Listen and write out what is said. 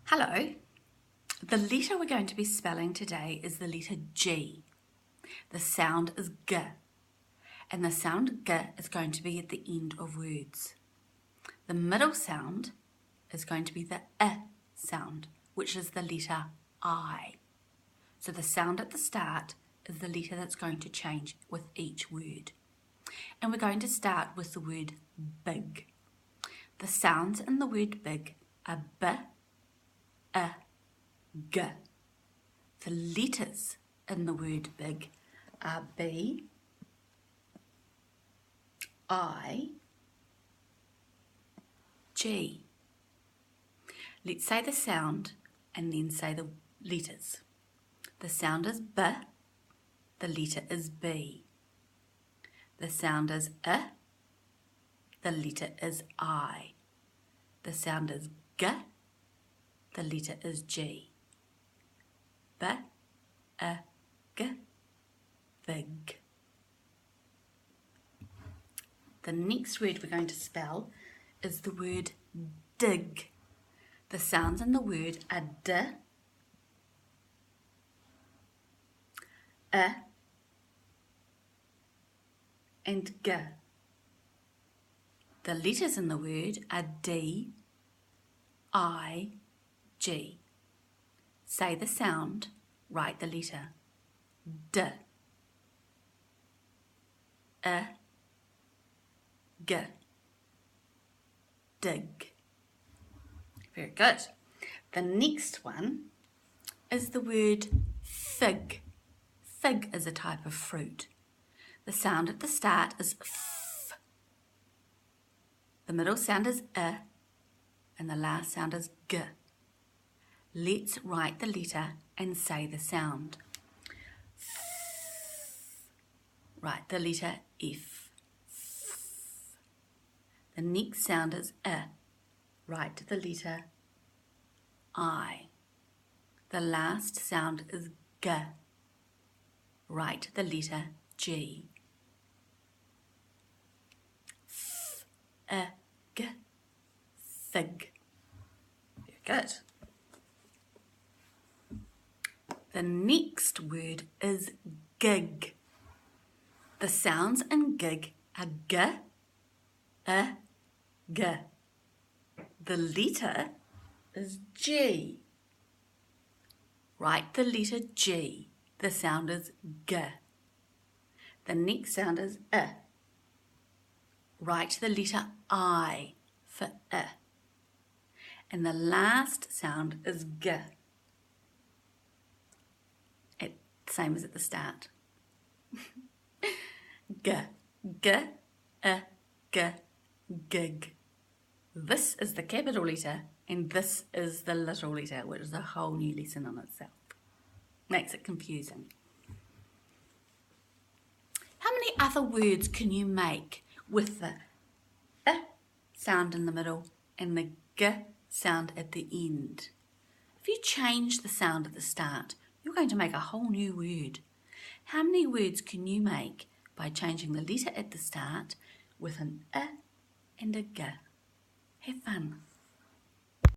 Hello. The letter we're going to be spelling today is the letter G. The sound is G, and the sound G is going to be at the end of words. The middle sound is going to be the sound, which is the letter I. So the sound at the start is the letter that's going to change with each word. And we're going to start with the word big. The sounds in the word big are B, G. The letters in the word big are B, I, G. Let's say the sound and then say the letters. The sound is B, the letter is B. The sound is the letter is I. The sound is G, the letter is G. B, G, big. The next word we're going to spell is the word dig. The sounds in the word are D, and G. The letters in the word are D, I, G. Say the sound, write the letter. D, G. Dig. Very good. The next one is the word fig. Fig is a type of fruit. The sound at the start is F. The middle sound is and the last sound is G. Let's write the letter and say the sound. Write the letter F. The next sound is Write the letter I. The last sound is G. Write the letter G. G. Fig. Very good. The next word is gig. The sounds in gig are G, G. The letter is G. Write the letter G. The sound is G. The next sound is Write the letter I for And the last sound is G. Same as at the start. G, G, G, gig. This is the capital letter and this is the little letter, which is a whole new lesson on itself. Makes it confusing. How many other words can you make with the sound in the middle and the G sound at the end? If you change the sound at the start, you're going to make a whole new word. How many words can you make by changing the letter at the start with an and a G? Have fun.